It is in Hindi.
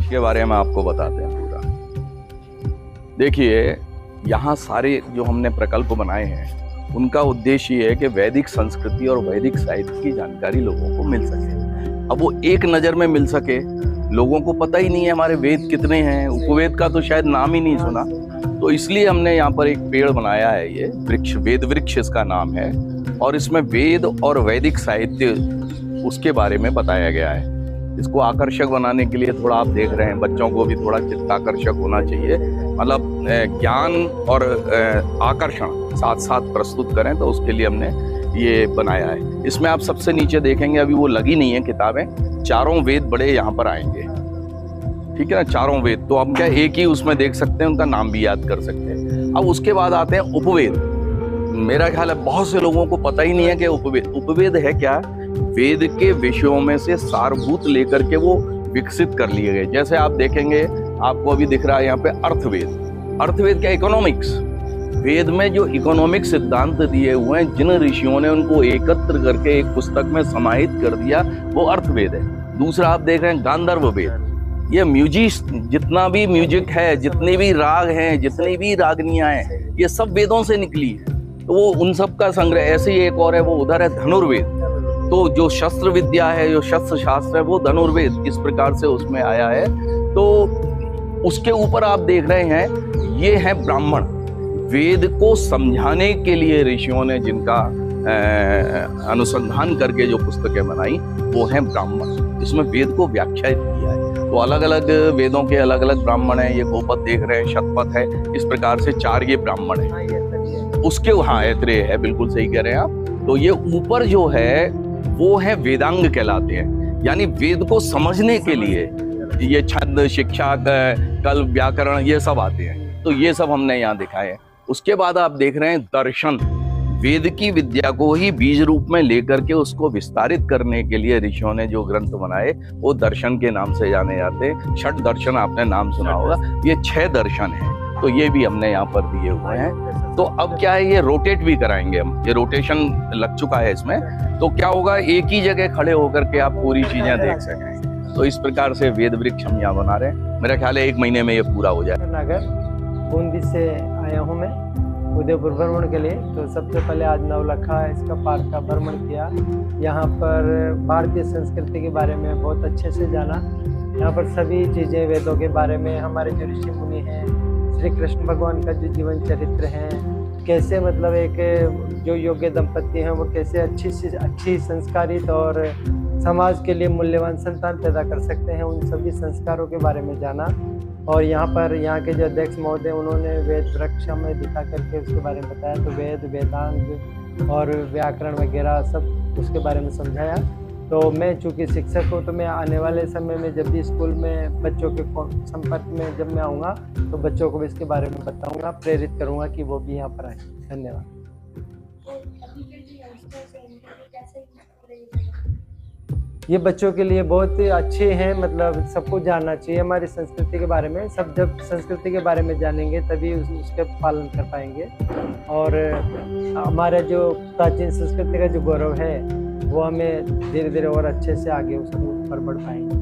के बारे में आपको बताते हैं पूरा। देखिए, यहाँ सारे जो हमने प्रकल्प बनाए हैं उनका उद्देश्य ये है कि वैदिक संस्कृति और वैदिक साहित्य की जानकारी लोगों को मिल सके। अब वो एक नज़र में मिल सके, लोगों को पता ही नहीं है हमारे वेद कितने हैं, उपवेद का तो शायद नाम ही नहीं सुना। तो इसलिए हमने यहाँ पर एक पेड़ बनाया है, ये वृक्ष, वेद वृक्ष इसका नाम है, और इसमें वेद और वैदिक साहित्य उसके बारे में बताया गया है। इसको आकर्षक बनाने के लिए थोड़ा आप देख रहे हैं, बच्चों को भी थोड़ा चित्ताकर्षक होना चाहिए, मतलब ज्ञान और आकर्षण साथ साथ प्रस्तुत करें, तो उसके लिए हमने ये बनाया है। इसमें आप सबसे नीचे देखेंगे, अभी वो लगी नहीं है किताबें, चारों वेद बड़े यहाँ पर आएंगे, ठीक है ना, चारों वेद। तो हम क्या एक ही उसमें देख सकते हैं, उनका नाम भी याद कर सकते हैं। अब उसके बाद आते हैं उपवेद। मेरा ख्याल है बहुत से लोगों को पता ही नहीं है कि उपवेद है क्या। वेद के विषयों में से सारभूत लेकर के वो विकसित कर लिए गए। जैसे आप देखेंगे, आपको अभी दिख रहा है यहाँ पे अर्थवेद। अर्थवेद क्या, इकोनॉमिक्स। वेद में जो इकोनॉमिक सिद्धांत दिए हुए हैं, जिन ऋषियों ने उनको एकत्र करके एक पुस्तक में समाहित कर दिया, वो अर्थवेद है। दूसरा आप देख रहे हैं गांधर्व वेद। ये म्यूजिक, जितना भी म्यूजिक है, जितने भी राग हैं, जितनी भी रागनियां हैं, ये सब वेदों से निकली है। तो वो उन सब का संग्रह। ऐसे ही एक और है, वो उधर है धनुर्वेद। तो जो शस्त्र विद्या है, जो शस्त्र शास्त्र है, वो धनुर्वेद इस प्रकार से उसमें आया है। तो उसके ऊपर आप देख रहे हैं, ये है ब्राह्मण। वेद को समझाने के लिए ऋषियों ने जिनका अनुसंधान करके जो पुस्तकें बनाई, वो हैं ब्राह्मण। इसमें वेद को व्याख्यायित किया है। तो अलग अलग वेदों के अलग अलग ब्राह्मण हैं। ये गोपद देख रहे हैं, शतपथ है, इस प्रकार से 4 ये ब्राह्मण हैं। उसके ऐत्रेय है, बिल्कुल सही कह रहे हैं आप। तो ये ऊपर जो है वो है वेदांग कहलाते हैं, यानी वेद को समझने के लिए ये छंद, शिक्षा, कल्प, व्याकरण, ये सब आते हैं। तो ये सब हमने यहाँ दिखाए हैं। उसके बाद आप देख रहे हैं दर्शन। वेद की विद्या को ही बीज रूप में लेकर के उसको विस्तारित करने के लिए ऋषियों ने जो ग्रंथ बनाए, वो दर्शन के नाम से जाने जाते हैं। षट दर्शन आपने नाम सुना होगा, ये 6 दर्शन हैं। तो ये भी हमने यहाँ पर दिए हुए हैं। तो अब क्या है, ये रोटेट भी कराएंगे हम, ये रोटेशन लग चुका है इसमें। तो क्या होगा, एक ही जगह खड़े होकर के आप पूरी चीजें देख सकें। तो इस प्रकार से वेद वृक्ष हम यहाँ बना रहे हैं। मेरा ख्याल है 1 महीने में ये पूरा हो जाए। नगर बूंदी से आया हूँ मैं उदयपुर भ्रमण के लिए। तो सबसे पहले आज नवलखा इसका पार्क का भ्रमण किया। यहाँ पर भारतीय संस्कृति के बारे में बहुत अच्छे से जाना। यहाँ पर सभी चीज़ें वेदों के बारे में, हमारे जो ऋषि मुनि हैं, श्री कृष्ण भगवान का जो जीवन चरित्र है, कैसे मतलब एक जो योग्य दंपति हैं वो कैसे अच्छी संस्कारित और समाज के लिए मूल्यवान संतान पैदा कर सकते हैं, उन सभी संस्कारों के बारे में जाना। और यहाँ पर यहाँ के जो अध्यक्ष महोदय, उन्होंने वेद वृक्ष में दिखा करके उसके बारे में बताया। तो वेद, वेदांग और व्याकरण वगैरह सब उसके बारे में समझाया। तो मैं चूँकि शिक्षक हूँ, तो मैं आने वाले समय में जब भी स्कूल में बच्चों के संपर्क में जब मैं आऊँगा, तो बच्चों को भी इसके बारे में बताऊँगा, प्रेरित करूँगा कि वो भी यहाँ पर आए। धन्यवाद। ये बच्चों के लिए बहुत ही अच्छे हैं, मतलब सबको जानना चाहिए हमारी संस्कृति के बारे में। सब जब संस्कृति के बारे में जानेंगे तभी उसके पालन कर पाएंगे, और हमारा जो प्राचीन संस्कृति का जो गौरव है वो हमें धीरे धीरे और अच्छे से आगे उसको ऊपर बढ़ पाएंगे।